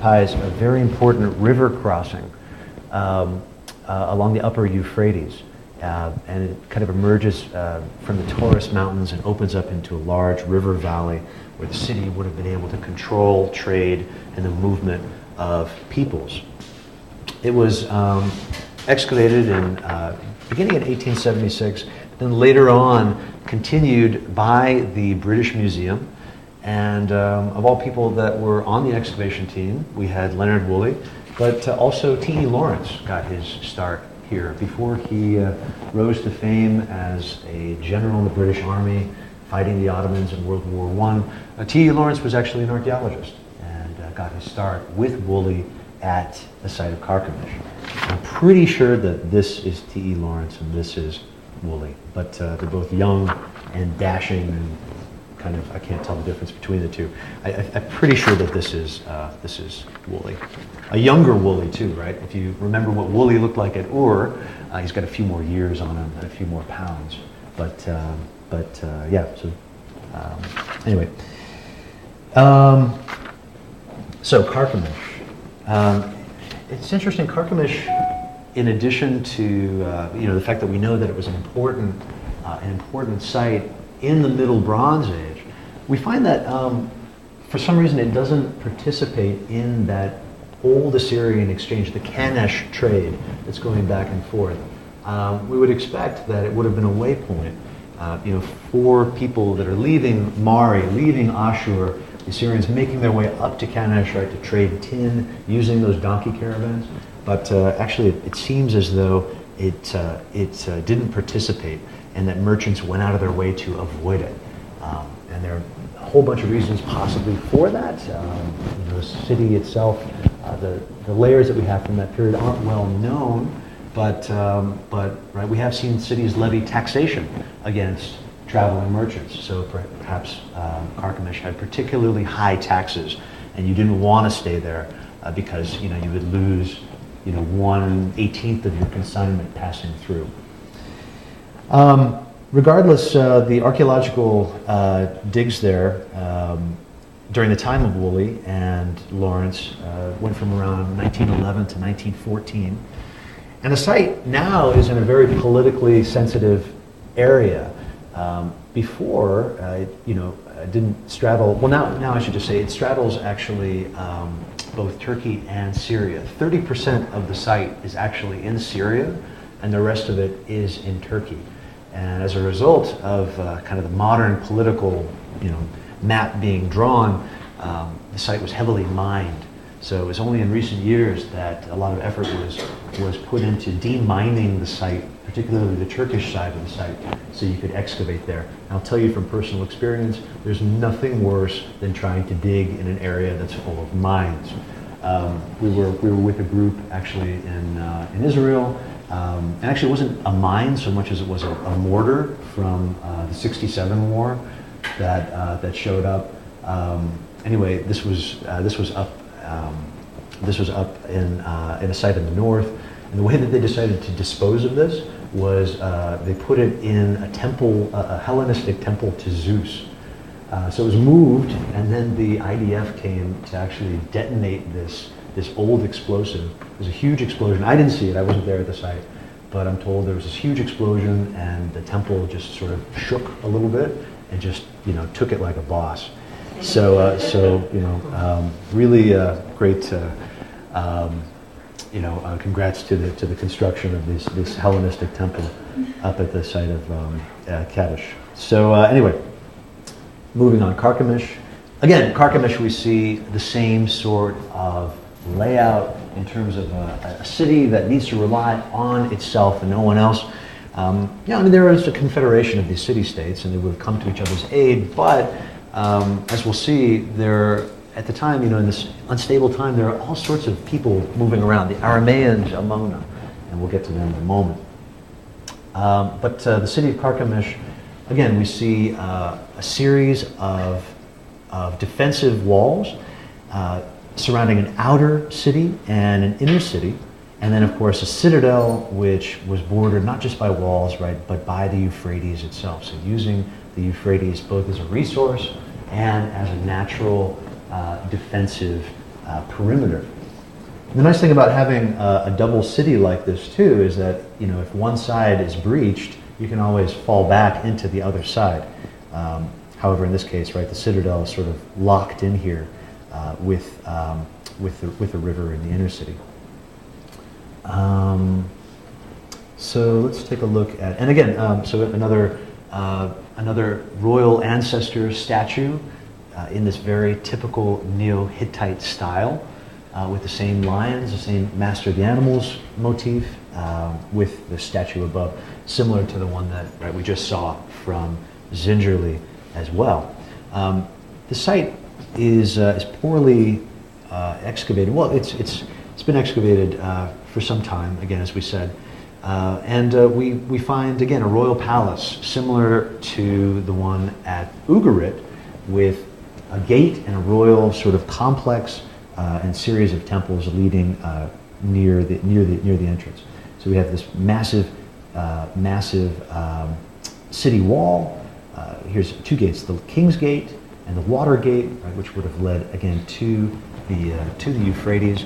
occupies a very important river crossing along the upper Euphrates. And it kind of emerges from the Taurus Mountains and opens up into a large river valley where the city would have been able to control trade and the movement of peoples. It was excavated beginning in 1876, then later on continued by the British Museum. And of all people that were on the excavation team, we had Leonard Woolley, but also T.E. Lawrence got his start here before he rose to fame as a general in the British Army fighting the Ottomans in World War I. T.E. Lawrence was actually an archaeologist and got his start with Woolley at the site of Carchemish. I'm pretty sure that this is T.E. Lawrence and this is Woolley, but they're both young and dashing and kind of, I can't tell the difference between the two. I'm pretty sure that this is Woolley. A younger Woolley too, right? If you remember what Woolley looked like at Ur, he's got a few more years on him and a few more pounds. But yeah, so anyway. So Carchemish. It's interesting, Carchemish, in addition to the fact that we know that it was an important site in the Middle Bronze Age, we find that for some reason it doesn't participate in that old Assyrian exchange, the Kanesh trade that's going back and forth. We would expect that it would have been a waypoint, for people that are leaving Mari, leaving Ashur, the Assyrians making their way up to Kanesh, right, to trade tin using those donkey caravans. But actually, it seems as though it didn't participate, and that merchants went out of their way to avoid it. And there are a whole bunch of reasons possibly for that. The city itself, the layers that we have from that period aren't well known, but right, we have seen cities levy taxation against traveling merchants. So perhaps Carchemish had particularly high taxes, and you didn't want to stay there because you would lose 1/18 of your consignment passing through. Regardless, the archaeological digs there during the time of Woolley and Lawrence went from around 1911 to 1914. And the site now is in a very politically sensitive area. Before, it didn't straddle, well now I should just say it straddles actually both Turkey and Syria. 30% of the site is actually in Syria, and the rest of it is in Turkey. And as a result of kind of the modern political, map being drawn, the site was heavily mined. So it was only in recent years that a lot of effort was put into demining the site, particularly the Turkish side of the site, so you could excavate there. And I'll tell you from personal experience, there's nothing worse than trying to dig in an area that's full of mines. We were with a group actually in Israel. And actually, it wasn't a mine so much as it was a mortar from the '67 war that showed up. Anyway, this was up. This was up in a site in the north, and the way that they decided to dispose of this was they put it in a temple, a Hellenistic temple to Zeus. So it was moved, and then the IDF came to actually detonate this old explosive. It was a huge explosion. I didn't see it. I wasn't there at the site, but I'm told there was this huge explosion, and the temple just sort of shook a little bit and just took it like a boss. So really great. Congrats to the construction of this Hellenistic temple up at the site of Kadesh. So anyway, moving on, Carchemish. Again, Carchemish, we see the same sort of layout in terms of a city that needs to rely on itself and no one else. There is a confederation of these city-states, and they would come to each other's aid, but as we'll see, at the time, in this unstable time, there are all sorts of people moving around, the Aramaeans among them, and we'll get to them in a moment. But the city of Carchemish, again, we see a series of defensive walls surrounding an outer city and an inner city, and then, of course, a citadel which was bordered not just by walls, right, but by the Euphrates itself. So using the Euphrates both as a resource and as a natural defensive perimeter. The nice thing about having a double city like this too is that, you know, if one side is breached, you can always fall back into the other side. However, in this case, right, the citadel is sort of locked in here with the river in the inner city. So let's take a look at, and again, so another royal ancestor statue in this very typical Neo-Hittite style, with the same lions, the same Master of the Animals motif, with the statue above, similar to the one that we just saw from Zingerle as well. The site is poorly excavated. Well, it's been excavated for some time, again, as we said. We find, again, a royal palace similar to the one at Ugarit, with a gate and a royal sort of complex and series of temples leading near the entrance. So we have this massive city wall. Here's two gates: the King's Gate and the Water Gate, right, which would have led again to the Euphrates,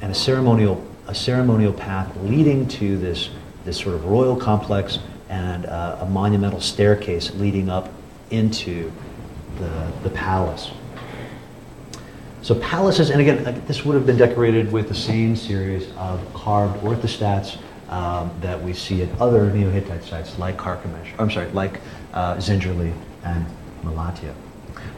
and a ceremonial path leading to this sort of royal complex, and a monumental staircase leading up into the palace. So palaces, and again, this would have been decorated with the same series of carved orthostats that we see at other Neo-Hittite sites like Carchemish, like Zingerle and Malatya.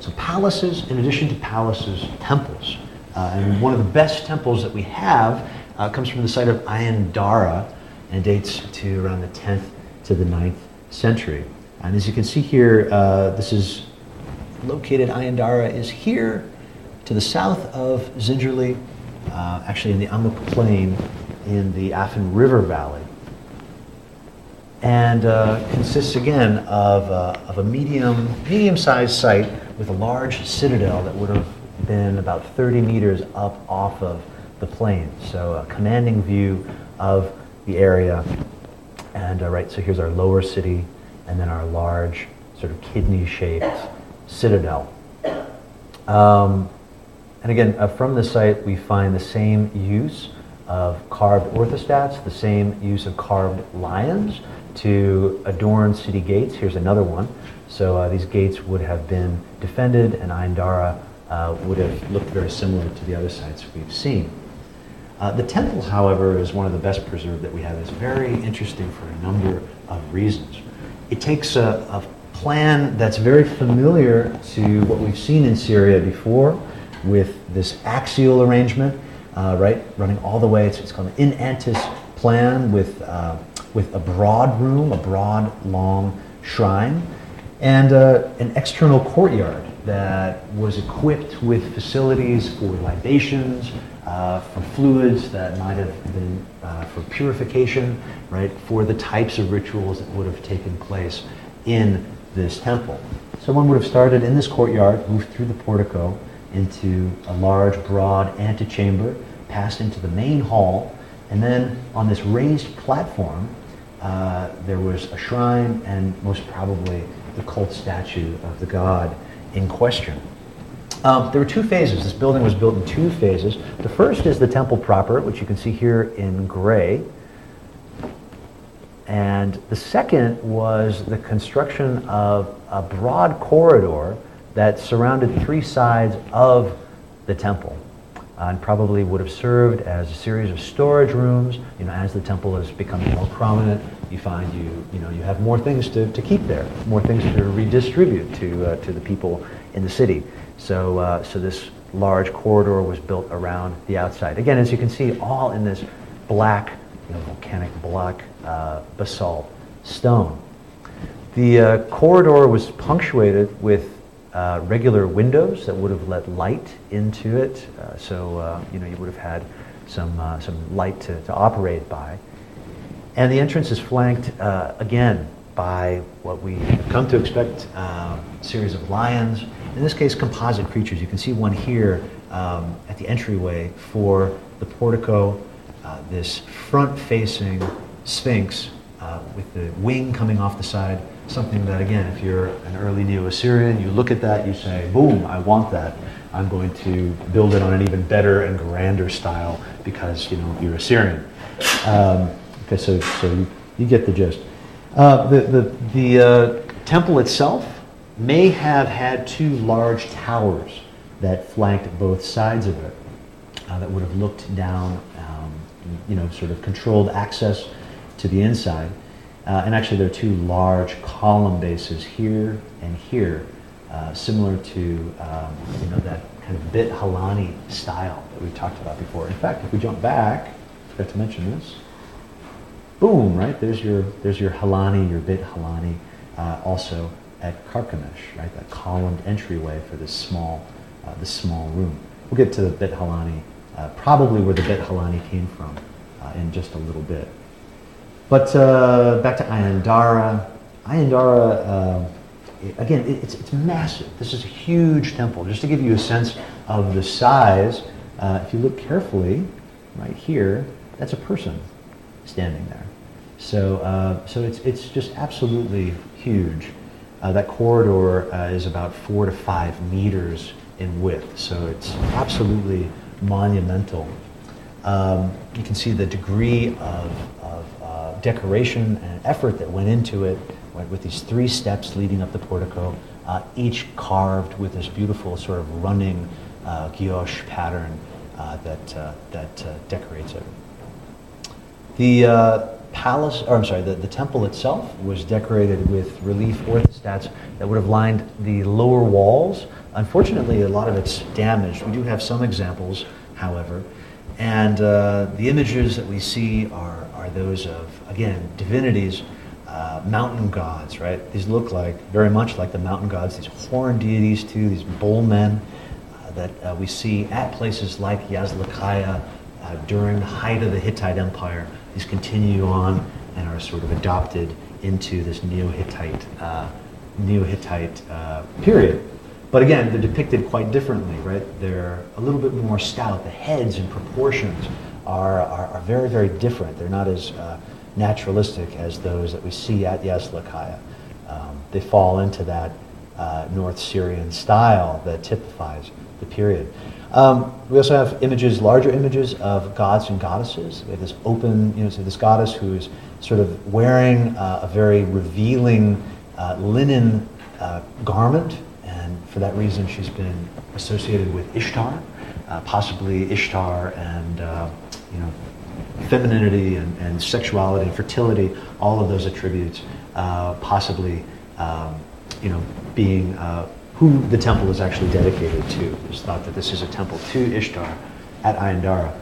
So palaces, in addition to palaces, temples. And one of the best temples that we have comes from the site of Ayan Dara, and dates to around the 10th to the 9th century. And as you can see here, this is located, Ayan Dara is here to the south of Zingerle, actually in the Amuk Plain in the Afan River Valley. And consists again of a medium-sized site with a large citadel that would have been about 30 meters up off of the plain. So a commanding view of the area. And so here's our lower city, and then our large sort of kidney-shaped citadel. And again, from the site, we find the same use of carved orthostats, the same use of carved lions to adorn city gates. Here's another one. So these gates would have been defended, and Ayan Dara would have looked very similar to the other sites we've seen. The temple, however, is one of the best preserved that we have. It's very interesting for a number of reasons. It takes a plan that's very familiar to what we've seen in Syria before, with this axial arrangement, running all the way. It's called an in antis plan with a broad room, a broad, long shrine, and an external courtyard that was equipped with facilities for libations, for fluids that might have been for purification, right, for the types of rituals that would have taken place in this temple. Someone would have started in this courtyard, moved through the portico into a large, broad antechamber, passed into the main hall, and then on this raised platform, there was a shrine and most probably the cult statue of the god in question. There were two phases. This building was built in two phases. The first is the temple proper, which you can see here in gray. And the second was the construction of a broad corridor that surrounded three sides of the temple, and probably would have served as a series of storage rooms. You know, as the temple is becoming more prominent, you find you have more things to keep there, more things to redistribute to the people in the city. So this large corridor was built around the outside. Again, as you can see, all in this black, volcanic black basalt stone. The corridor was punctuated with regular windows that would have let light into it, so you would have had some light to operate by. And the entrance is flanked again by what we have come to expect, a series of lions, in this case composite creatures. You can see one here at the entryway for the portico, this front-facing sphinx with the wing coming off the side. Something that, again, if you're an early Neo-Assyrian, you look at that, you say, boom, I want that. I'm going to build it on an even better and grander style because, you know, you're Assyrian. Okay, so you get the gist. The temple itself may have had two large towers that flanked both sides of it that would have looked down, you know, sort of controlled access to the inside. And actually there are two large column bases here and here, similar to you know, that kind of Bit Halani style that we've talked about before. In fact, if we jump back, I forgot to mention this, boom, right, there's your Halani, your Bit Halani, also at Carchemish, right, that columned entryway for this small room. We'll get to the Bit Halani, probably where the Bit Halani came from in just a little bit. But back to Ayan Dara. Ayan Dara, again, it's massive. This is a huge temple. Just to give you a sense of the size, if you look carefully, right here, that's a person standing there. So, so it's just absolutely huge. That corridor is about 4 to 5 meters in width, so it's absolutely monumental. You can see the degree of decoration and effort that went into it, right, with these 3 steps leading up the portico, each carved with this beautiful sort of running gyosh pattern that decorates it. The palace, or I'm sorry, the temple itself was decorated with relief orthostats that would have lined the lower walls. Unfortunately, a lot of it's damaged. We do have some examples, however, and the images that we see are those of, again, divinities, mountain gods, right? These look like, very much like the mountain gods, these horned deities too, these bull men that we see at places like Yazlakaya during the height of the Hittite Empire. These continue on and are sort of adopted into this Neo-Hittite period. But again, they're depicted quite differently, right? They're a little bit more stout. The heads and proportions are very, very different. They're not as naturalistic as those that we see at Yazlakaya. They fall into that North Syrian style that typifies the period. We also have images, larger images of gods and goddesses. We have this open, you know, so this goddess who is sort of wearing a very revealing linen garment, and for that reason she's been associated with Ishtar, possibly Ishtar and you know, femininity and sexuality and fertility, all of those attributes, possibly you know, being who the temple is actually dedicated to. It's thought that this is a temple to Ishtar at Ayan Dara.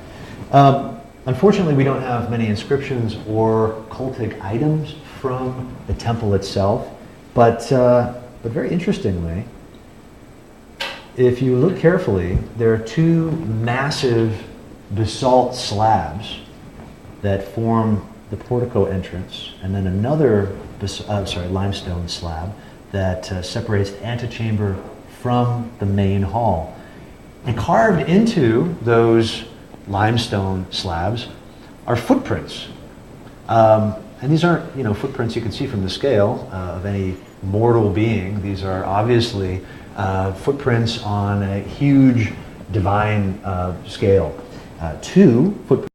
Unfortunately, we don't have many inscriptions or cultic items from the temple itself, but very interestingly, if you look carefully, there are 2 massive basalt slabs that form the portico entrance, and then another limestone slab that separates the antechamber from the main hall. And carved into those limestone slabs are footprints. And these aren't, you know, footprints you can see from the scale of any mortal being. These are obviously footprints on a huge divine scale. 2 footprints